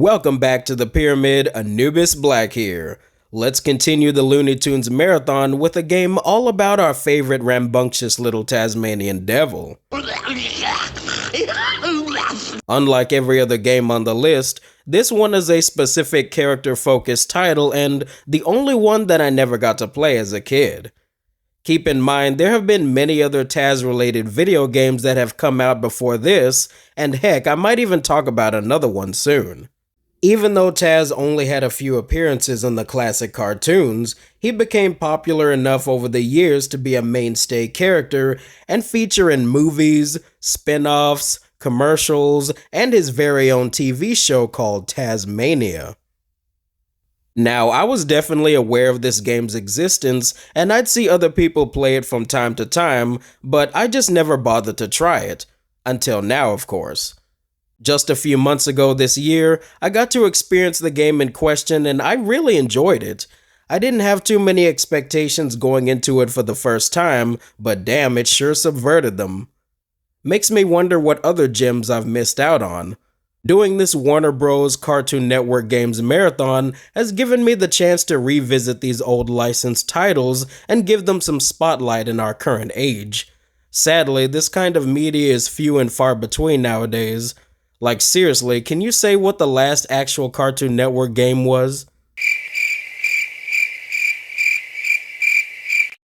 welcome back to the Pyramid. Anubis Black here. Let's continue the Looney Tunes marathon with a game all about our favorite rambunctious little Tasmanian devil. Unlike every other game on the list, this one is a specific character-focused title and the only one that I never got to play as a kid. Keep in mind, there have been many other Taz-related video games that have come out before this, and heck, I might even talk about another one soon. Even though Taz only had a few appearances in the classic cartoons, he became popular enough over the years to be a mainstay character and feature in movies, spin-offs, commercials, and his very own TV show called Tazmania. Now, I was definitely aware of this game's existence, and I'd see other people play it from time to time, but I just never bothered to try it. Until now, of course. Just a few months ago this year, I got to experience the game in question and I really enjoyed it. I didn't have too many expectations going into it for the first time, but damn, it sure subverted them. Makes me wonder what other gems I've missed out on. Doing this Warner Bros. Cartoon Network Games marathon has given me the chance to revisit these old licensed titles and give them some spotlight in our current age. Sadly, this kind of media is few and far between nowadays. Like seriously, can you say what the last actual Cartoon Network game was?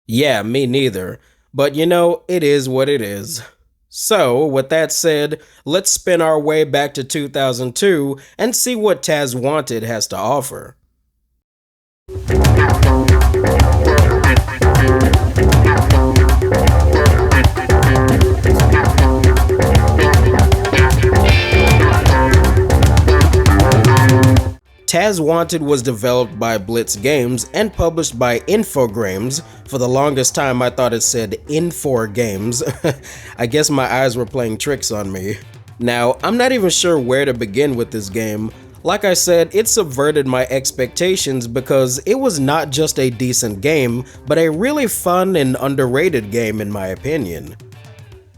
Yeah, me neither. But you know, it is what it is. So, with that said, let's spin our way back to 2002 and see what Taz Wanted has to offer. Taz Wanted was developed by Blitz Games and published by Infogrames. For the longest time I thought it said Infogames. I guess my eyes were playing tricks on me. Now, I'm not even sure where to begin with this game. Like I said, it subverted my expectations because it was not just a decent game, but a really fun and underrated game in my opinion.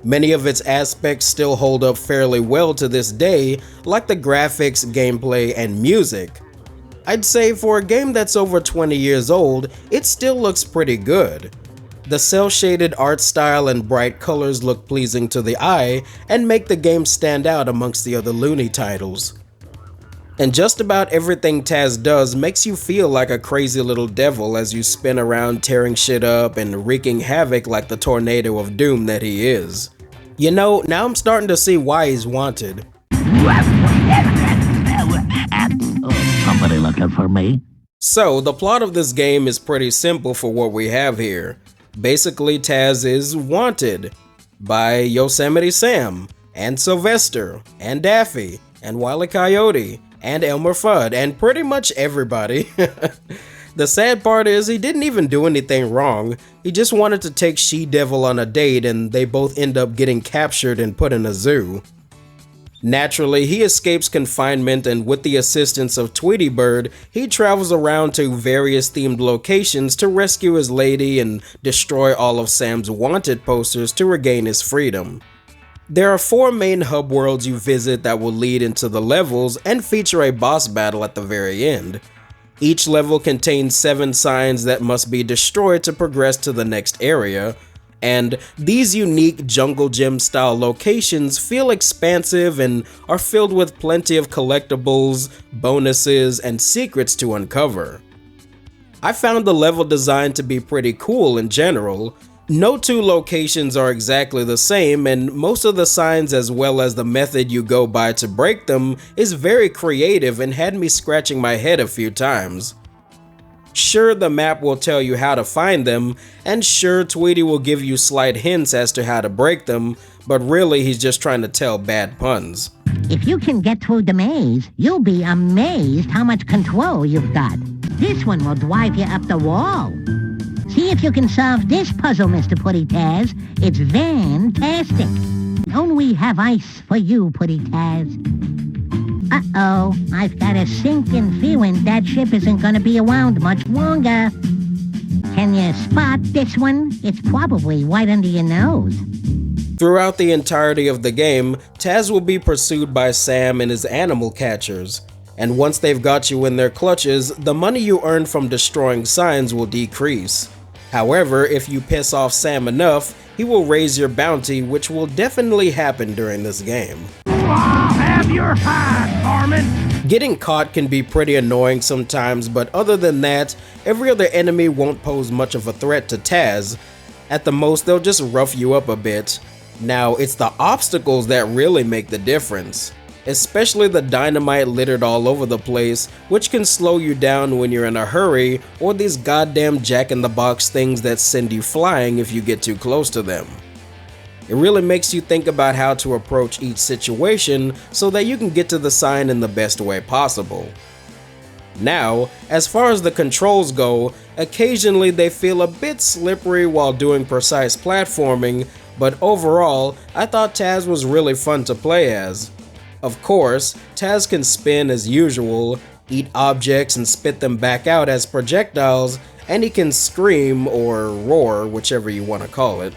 Many of its aspects still hold up fairly well to this day, like the graphics, gameplay, and music. I'd say for a game that's over 20 years old, it still looks pretty good. The cel-shaded art style and bright colors look pleasing to the eye and make the game stand out amongst the other Looney titles. And just about everything Taz does makes you feel like a crazy little devil as you spin around tearing shit up and wreaking havoc like the tornado of doom that he is. You know, now I'm starting to see why he's wanted. Somebody looking for me? So, the plot of this game is pretty simple for what we have here. Basically, Taz is wanted by Yosemite Sam, and Sylvester, and Daffy, and Wile E. Coyote, and Elmer Fudd, and pretty much everybody. The sad part is he didn't even do anything wrong. He just wanted to take She-Devil on a date and they both end up getting captured and put in a zoo. Naturally, he escapes confinement and with the assistance of Tweety Bird, he travels around to various themed locations to rescue his lady and destroy all of Sam's wanted posters to regain his freedom. There are 4 main hub worlds you visit that will lead into the levels and feature a boss battle at the very end. Each level contains 7 signs that must be destroyed to progress to the next area, and these unique jungle gym style locations feel expansive and are filled with plenty of collectibles, bonuses, and secrets to uncover. I found the level design to be pretty cool in general. No 2 locations are exactly the same, and most of the signs as well as the method you go by to break them is very creative and had me scratching my head a few times. Sure, the map will tell you how to find them, and sure, Tweety will give you slight hints as to how to break them, but really he's just trying to tell bad puns. If you can get through the maze, you'll be amazed how much control you've got. This one will drive you up the wall. See if you can solve this puzzle, Mr. Putty Taz. It's fantastic. Don't we have ice for you, Putty Taz? Uh-oh, I've got a sinking feeling that ship isn't gonna be around much longer. Can you spot this one? It's probably right under your nose. Throughout the entirety of the game, Taz will be pursued by Sam and his animal catchers. And once they've got you in their clutches, the money you earn from destroying signs will decrease. However, if you piss off Sam enough, he will raise your bounty, which will definitely happen during this game. I'll have your hide, Carmen! Getting caught can be pretty annoying sometimes, but other than that, every other enemy won't pose much of a threat to Taz. At the most, they'll just rough you up a bit. Now, it's the obstacles that really make the difference, especially the dynamite littered all over the place, which can slow you down when you're in a hurry, or these goddamn jack-in-the-box things that send you flying if you get too close to them. It really makes you think about how to approach each situation so that you can get to the sign in the best way possible. Now, as far as the controls go, occasionally they feel a bit slippery while doing precise platforming, but overall, I thought Taz was really fun to play as. Of course, Taz can spin as usual, eat objects and spit them back out as projectiles, and he can scream or roar, whichever you want to call it.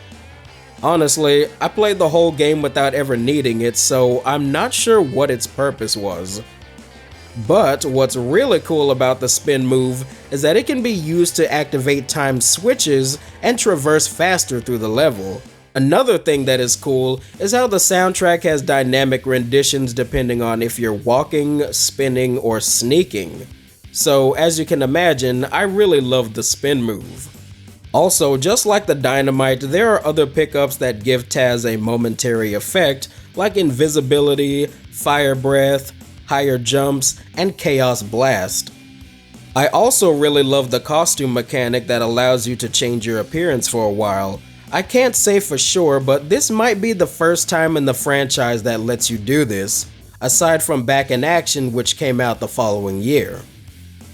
Honestly, I played the whole game without ever needing it, so I'm not sure what its purpose was. But what's really cool about the spin move is that it can be used to activate timed switches and traverse faster through the level. Another thing that is cool is how the soundtrack has dynamic renditions depending on if you're walking, spinning, or sneaking. So as you can imagine, I really love the spin move. Also, just like the dynamite, there are other pickups that give Taz a momentary effect, like invisibility, fire breath, higher jumps, and chaos blast. I also really love the costume mechanic that allows you to change your appearance for a while. I can't say for sure, but this might be the first time in the franchise that lets you do this, aside from Back in Action, which came out the following year.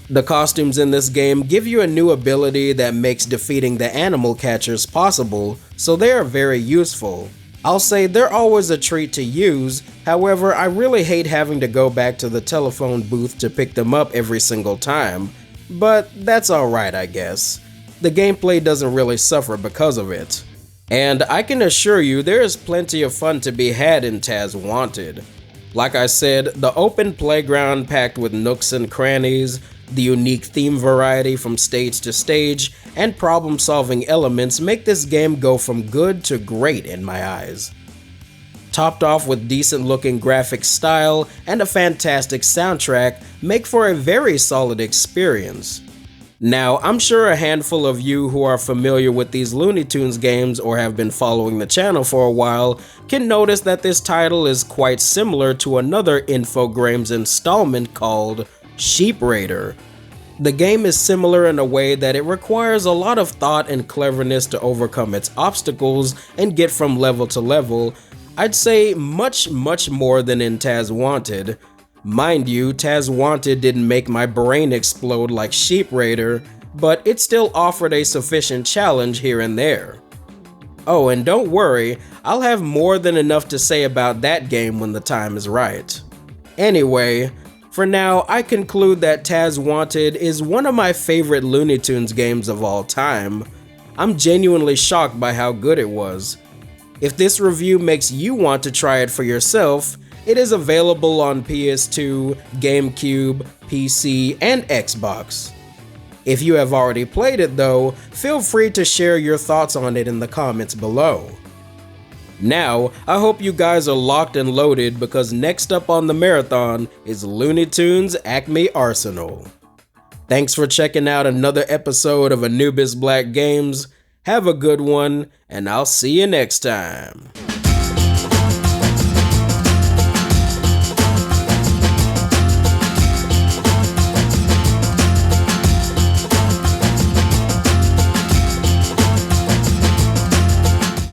The costumes in this game give you a new ability that makes defeating the animal catchers possible, so they are very useful. I'll say they're always a treat to use, however, I really hate having to go back to the telephone booth to pick them up every single time, but that's alright, I guess. The gameplay doesn't really suffer because of it. And I can assure you there is plenty of fun to be had in Taz Wanted. Like I said, the open playground packed with nooks and crannies, the unique theme variety from stage to stage, and problem-solving elements make this game go from good to great in my eyes. Topped off with decent-looking graphic style and a fantastic soundtrack make for a very solid experience. Now, I'm sure a handful of you who are familiar with these Looney Tunes games or have been following the channel for a while can notice that this title is quite similar to another Infogrames installment called Sheep Raider. The game is similar in a way that it requires a lot of thought and cleverness to overcome its obstacles and get from level to level. I'd say much more than in Taz Wanted. Mind you, Taz Wanted didn't make my brain explode like Sheep Raider, but it still offered a sufficient challenge here and there. Oh, and don't worry, I'll have more than enough to say about that game when the time is right. Anyway, for now, I conclude that Taz Wanted is one of my favorite Looney Tunes games of all time. I'm genuinely shocked by how good it was. If this review makes you want to try it for yourself, it is available on PS2, GameCube, PC, and Xbox. If you have already played it though, feel free to share your thoughts on it in the comments below. Now, I hope you guys are locked and loaded because next up on the marathon is Looney Tunes Acme Arsenal. Thanks for checking out another episode of Anubis Black Games. Have a good one, and I'll see you next time.